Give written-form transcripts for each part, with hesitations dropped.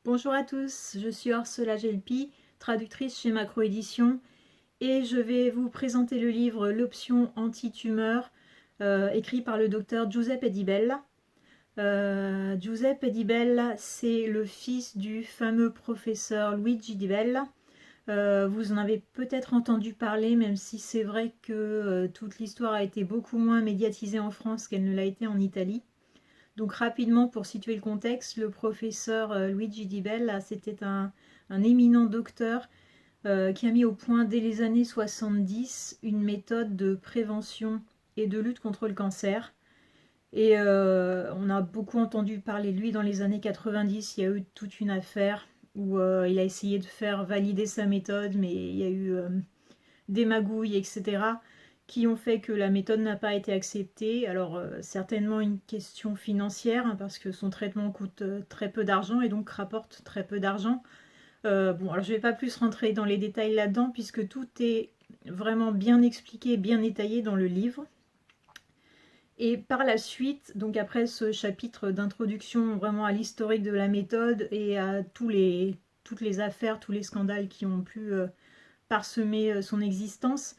Bonjour à tous, je suis Orsola Gelpi, traductrice chez Macro Édition et je vais vous présenter le livre L'option anti-tumeur écrit par le docteur Giuseppe Di Bella. Giuseppe Di Bella, c'est le fils du fameux professeur Luigi Di Bella. Vous en avez peut-être entendu parler, même si c'est vrai que toute l'histoire a été beaucoup moins médiatisée en France qu'elle ne l'a été en Italie. Donc rapidement, pour situer le contexte, le professeur Luigi Di Bella, c'était un éminent docteur qui a mis au point dès les années 70 une méthode de prévention et de lutte contre le cancer. Et on a beaucoup entendu parler de lui dans les années 90. Il y a eu toute une affaire où il a essayé de faire valider sa méthode, mais il y a eu des magouilles, etc., qui ont fait que la méthode n'a pas été acceptée. Alors certainement une question financière, hein, parce que son traitement coûte très peu d'argent et donc rapporte très peu d'argent. Bon, alors je ne vais pas plus rentrer dans les détails là-dedans, puisque tout est vraiment bien expliqué, bien détaillé dans le livre. Et par la suite, donc après ce chapitre d'introduction vraiment à l'historique de la méthode et à toutes les affaires, tous les scandales qui ont pu parsemer son existence,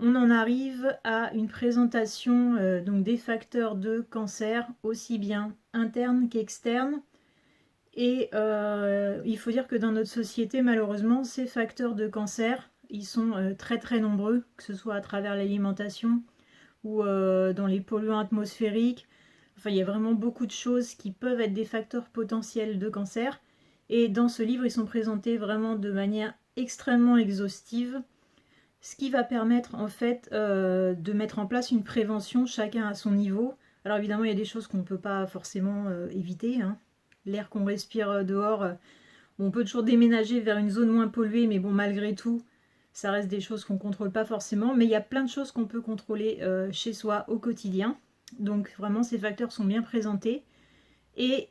on en arrive à une présentation donc des facteurs de cancer, aussi bien internes qu'externes. Et il faut dire que dans notre société, malheureusement, ces facteurs de cancer, ils sont très très nombreux, que ce soit à travers l'alimentation ou dans les polluants atmosphériques. Enfin, il y a vraiment beaucoup de choses qui peuvent être des facteurs potentiels de cancer. Et dans ce livre, ils sont présentés vraiment de manière extrêmement exhaustive, ce qui va permettre en fait de mettre en place une prévention chacun à son niveau. Alors évidemment, il y a des choses qu'on ne peut pas forcément éviter, hein. L'air qu'on respire dehors, on peut toujours déménager vers une zone moins polluée, mais bon, malgré tout, ça reste des choses qu'on ne contrôle pas forcément. Mais il y a plein de choses qu'on peut contrôler chez soi au quotidien. Donc vraiment, ces facteurs sont bien présentés. Et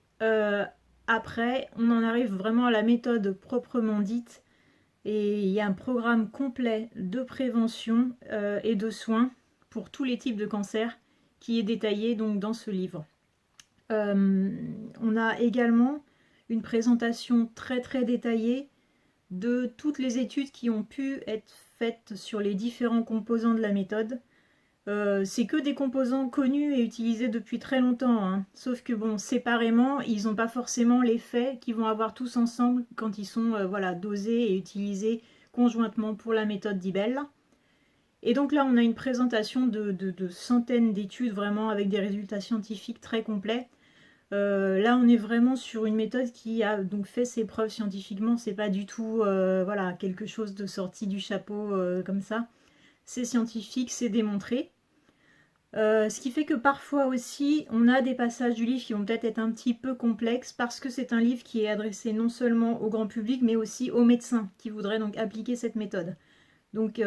après, on en arrive vraiment à la méthode proprement dite. Et il y a un programme complet de prévention et de soins pour tous les types de cancers qui est détaillé donc dans ce livre. On a également une présentation très très détaillée de toutes les études qui ont pu être faites sur les différents composants de la méthode. C'est que des composants connus et utilisés depuis très longtemps, hein. Sauf que bon, séparément, ils n'ont pas forcément l'effet qu'ils vont avoir tous ensemble quand ils sont voilà, dosés et utilisés conjointement pour la méthode d'Ibel. Et donc là, on a une présentation de centaines d'études vraiment avec des résultats scientifiques très complets. Là, on est vraiment sur une méthode qui a donc fait ses preuves scientifiquement. C'est pas du tout voilà, quelque chose de sorti du chapeau comme ça. C'est scientifique, c'est démontré. Ce qui fait que parfois aussi, on a des passages du livre qui vont peut-être être un petit peu complexes parce que c'est un livre qui est adressé non seulement au grand public, mais aussi aux médecins qui voudraient donc appliquer cette méthode. Donc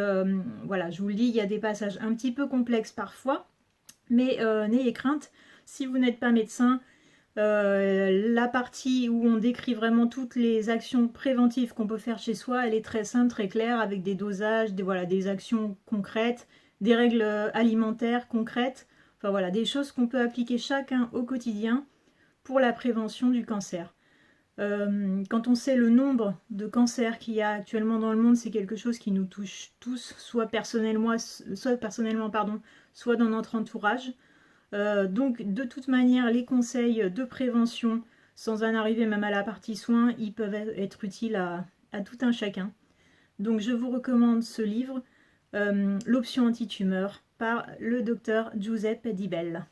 voilà, je vous le dis, il y a des passages un petit peu complexes parfois, mais n'ayez crainte, si vous n'êtes pas médecin, la partie où on décrit vraiment toutes les actions préventives qu'on peut faire chez soi, elle est très simple, très claire, avec des dosages, voilà, des actions concrètes, des règles alimentaires concrètes, enfin voilà, des choses qu'on peut appliquer chacun au quotidien pour la prévention du cancer. Quand on sait le nombre de cancers qu'il y a actuellement dans le monde, c'est quelque chose qui nous touche tous, soit personnellement, pardon, soit dans notre entourage. Donc de toute manière, les conseils de prévention, sans en arriver même à la partie soins, ils peuvent être utiles à tout un chacun. Donc je vous recommande ce livre, L'option anti-tumeur, par le docteur Giuseppe Di Bella.